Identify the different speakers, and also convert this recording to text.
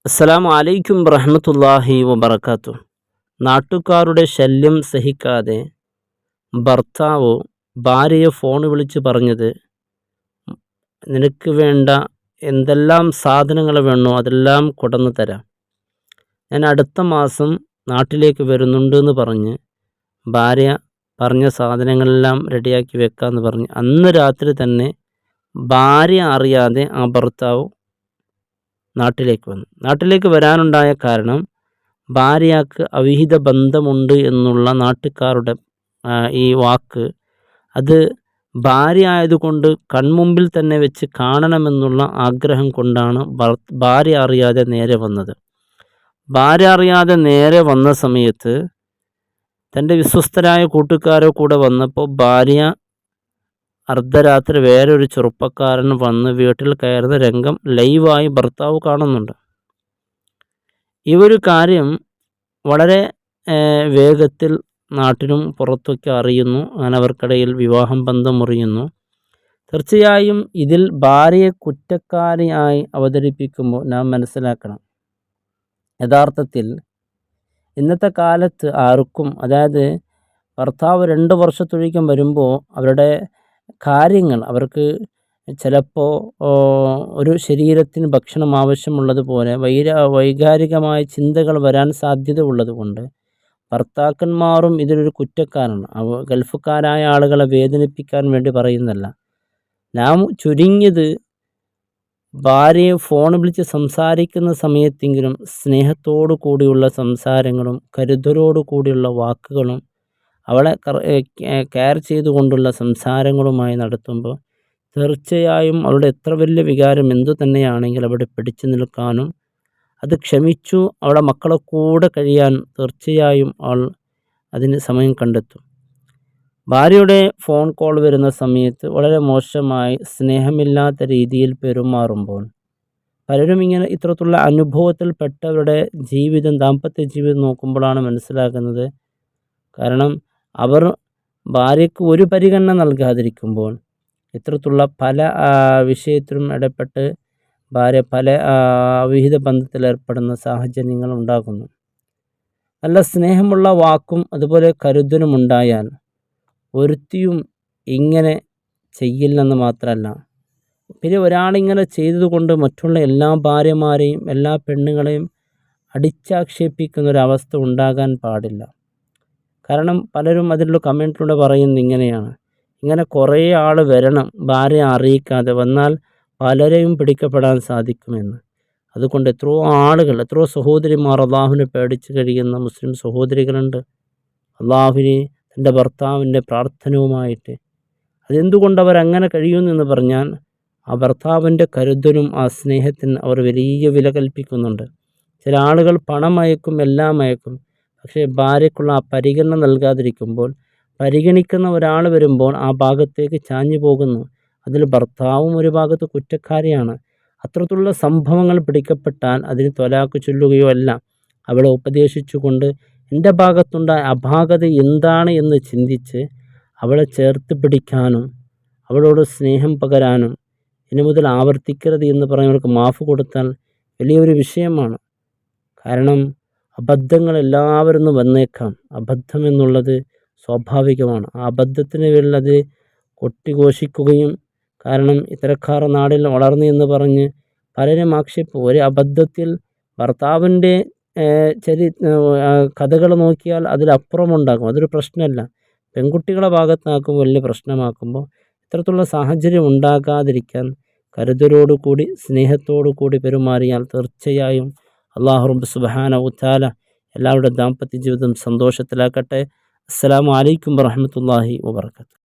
Speaker 1: അസ്സലാമു അലൈക്കും വറഹ്മത്തുള്ളാഹി വബറകാതുഹു. നാട്ടുകാരുടെ ശല്യം സഹിക്കാതെ ഭർത്താവ് ഭാര്യയെ ഫോൺ വിളിച്ച് പറഞ്ഞത്, നിനക്ക് വേണ്ട എന്തെല്ലാം സാധനങ്ങൾ വേണോ അതെല്ലാം കൊണ്ടുവന്ന് തരാം, ഞാൻ അടുത്ത മാസം നാട്ടിലേക്ക് വരുന്നുണ്ട് എന്ന് പറഞ്ഞ് ഭാര്യ പറഞ്ഞ സാധനങ്ങളെല്ലാം റെഡിയാക്കി വെക്കാമെന്ന് പറഞ്ഞ് അന്ന് രാത്രി തന്നെ ഭാര്യ അറിയാതെ ആ ഭർത്താവ് നാട്ടിലേക്ക് വന്നു. നാട്ടിലേക്ക് വരാനുണ്ടായ കാരണം ഭാര്യക്ക് അവിഹിത ബന്ധമുണ്ട് എന്നുള്ള നാട്ടുകാരുടെ ഈ വാക്ക്, അത് ഭാര്യ ആയതുകൊണ്ട് കൺമുമ്പിൽ തന്നെ വെച്ച് കാണണമെന്നുള്ള ആഗ്രഹം കൊണ്ടാണ് ഭാര്യ അറിയാതെ നേരെ വന്നത്. ഭാര്യ അറിയാതെ നേരെ വന്ന സമയത്ത് തൻ്റെ വിശ്വസ്തരായ കൂട്ടുകാരെ കൂടെ വന്നപ്പോൾ ഭാര്യ അർദ്ധരാത്രി വേറൊരു ചെറുപ്പക്കാരൻ വന്ന് വീട്ടിൽ കയറുന്ന രംഗം ലൈവായി ഭർത്താവ് കാണുന്നുണ്ട്. ഈ ഒരു കാര്യം വളരെ വേഗത്തിൽ നാട്ടിലും പുറത്തൊക്കെ അറിയുന്നു. അങ്ങനെ അവർക്കിടയിൽ വിവാഹം ബന്ധം മുറിയുന്നു. തീർച്ചയായും ഇതിൽ ഭാര്യയെ കുറ്റക്കാരിയായി അവതരിപ്പിക്കുമ്പോൾ നാം മനസ്സിലാക്കണം, യഥാർത്ഥത്തിൽ ഇന്നത്തെ കാലത്ത് ആർക്കും, അതായത് ഭർത്താവ് 2 വർഷത്തൊരിക്കൽ വരുമ്പോൾ അവരുടെ കാര്യങ്ങൾ, അവർക്ക് ചിലപ്പോൾ ഒരു ശരീരത്തിന് ഭക്ഷണം ആവശ്യമുള്ളതുപോലെ വൈകാരികമായ ചിന്തകൾ വരാൻ സാധ്യത ഉള്ളതുകൊണ്ട് ഭർത്താക്കന്മാരും ഇതിലൊരു കുറ്റക്കാരാണ്. ഗൾഫുകാരായ ആളുകളെ വേദനിപ്പിക്കാൻ വേണ്ടി പറയുന്നല്ല. നാം ചുരുങ്ങിയത് ഭാര്യയെ ഫോൺ വിളിച്ച് സംസാരിക്കുന്ന സമയത്തെങ്കിലും സ്നേഹത്തോടു കൂടിയുള്ള സംസാരങ്ങളും കരുതലോടു കൂടിയുള്ള വാക്കുകളും അവളെ കെയർ ചെയ്തുകൊണ്ടുള്ള സംസാരങ്ങളുമായി നടത്തുമ്പോൾ തീർച്ചയായും അവളുടെ എത്ര വലിയ വികാരം എന്തു തന്നെയാണെങ്കിൽ അവിടെ പിടിച്ചു നിൽക്കാനും അത് ക്ഷമിച്ചു അവളുടെ മക്കളെ കൂടെ കഴിയാൻ തീർച്ചയായും അവൾ അതിന് സമയം കണ്ടെത്തും. ഭാര്യയുടെ ഫോൺ കോൾ വരുന്ന സമയത്ത് വളരെ മോശമായി സ്നേഹമില്ലാത്ത രീതിയിൽ പെരുമാറുമ്പോൾ പലരും ഇത്തരത്തിലുള്ള അനുഭവത്തിൽപ്പെട്ടവരുടെ ജീവിതം, ദാമ്പത്യ ജീവിതം നോക്കുമ്പോഴാണ് മനസ്സിലാക്കുന്നത്. കാരണം അവർ ഭാര്യയ്ക്ക് ഒരു പരിഗണന നൽകാതിരിക്കുമ്പോൾ ഇത്തരത്തിലുള്ള പല വിഷയത്തിലും ഇടപെട്ട് ഭാര്യ പല അവിഹിത ബന്ധത്തിലേർപ്പെടുന്ന സാഹചര്യങ്ങൾ ഉണ്ടാകുന്നു. നല്ല സ്നേഹമുള്ള വാക്കും അതുപോലെ കരുതലും ഉണ്ടായാൽ ഒരുത്തിയും ഇങ്ങനെ ചെയ്യില്ലെന്ന് മാത്രമല്ല, പിന്നെ ഒരാളിങ്ങനെ ചെയ്തതുകൊണ്ട് മറ്റുള്ള എല്ലാ ഭാര്യമാരെയും എല്ലാ പെണ്ണുങ്ങളെയും അടിച്ചാക്ഷേപിക്കുന്ന ഒരവസ്ഥ ഉണ്ടാകാൻ പാടില്ല. കാരണം പലരും അതിലുള്ള കമൻറ്റിലൂടെ പറയുന്നത് ഇങ്ങനെയാണ്, ഇങ്ങനെ കുറേ ആൾ വരണം ഭാര്യ അറിയിക്കാതെ, വന്നാൽ പലരെയും പിടിക്കപ്പെടാൻ സാധിക്കുമെന്ന്. അതുകൊണ്ട് എത്രയോ ആളുകൾ, എത്രയോ സഹോദരിമാർ അള്ളാഹുവിനെ പേടിച്ച് കഴിയുന്ന മുസ്ലിം സഹോദരികളുണ്ട്. അള്ളാഹുവിനെ തൻ്റെ ഭർത്താവിൻ്റെ പ്രാർത്ഥനവുമായിട്ട്, അതെന്തുകൊണ്ട് അവരങ്ങനെ കഴിയുമെന്ന് പറഞ്ഞാൽ ആ ഭർത്താവിൻ്റെ കരുതലും ആ സ്നേഹത്തിന് അവർ വലിയ വില കൽപ്പിക്കുന്നുണ്ട്. ചില ആളുകൾ പണം അയക്കും, എല്ലാം അയക്കും, പക്ഷേ ഭാര്യയ്ക്കുള്ള ആ പരിഗണന നൽകാതിരിക്കുമ്പോൾ, പരിഗണിക്കുന്ന ഒരാൾ വരുമ്പോൾ ആ ഭാഗത്തേക്ക് ചാഞ്ഞു പോകുന്നു. അതിൽ ഭർത്താവും ഒരു ഭാഗത്ത് കുറ്റക്കാരിയാണ്. അത്തരത്തിലുള്ള സംഭവങ്ങൾ പിടിക്കപ്പെട്ടാൽ അതിന് ത്വലാഖ് ചൊല്ലുകയോ അല്ല, അവളെ ഉപദേശിച്ചുകൊണ്ട് എൻ്റെ ഭാഗത്തുണ്ടായ അപാകത എന്താണ് എന്ന് ചിന്തിച്ച് അവളെ ചേർത്ത് പിടിക്കാനും അവളോട് സ്നേഹം പകരാനും ഇനി മുതൽ ആവർത്തിക്കരുത് എന്ന് പറഞ്ഞവർക്ക് മാഫ് കൊടുത്താൽ വലിയൊരു വിഷയമാണ്. കാരണം അബദ്ധങ്ങൾ എല്ലാവരും വന്നേക്കാം. അബദ്ധം എന്നുള്ളത് സ്വാഭാവികമാണ്. ആ അബദ്ധത്തിന് പേരിൽ അത് കൊട്ടിഘോഷിക്കുകയും, കാരണം ഇത്തരക്കാർ നാടിൽ വളർന്നു എന്ന് പറഞ്ഞ് പലരും ആക്ഷേപം, ഒരു അബദ്ധത്തിൽ ഭർത്താവിൻ്റെ കഥകൾ നോക്കിയാൽ അതിലപ്പുറമുണ്ടാകും. അതൊരു പ്രശ്നമല്ല. പെൺകുട്ടികളെ ഭാഗത്താക്കുമ്പോൾ വലിയ പ്രശ്നമാക്കുമ്പോൾ ഇത്തരത്തിലുള്ള സാഹചര്യം ഉണ്ടാകാതിരിക്കാൻ കരുതലോടു കൂടി സ്നേഹത്തോടു കൂടി പെരുമാറിയാൽ തീർച്ചയായും അല്ലാഹു റബ്ബ് സുബ്ഹാനഹു വ തആല എല്ലാവരുടെ ദാമ്പത്യ ജീവിതം സന്തോഷത്തിലാക്കട്ടെ. അസ്സലാമു അലൈക്കും വറഹ്മത്തുള്ളാഹി വബറകാതുഹു.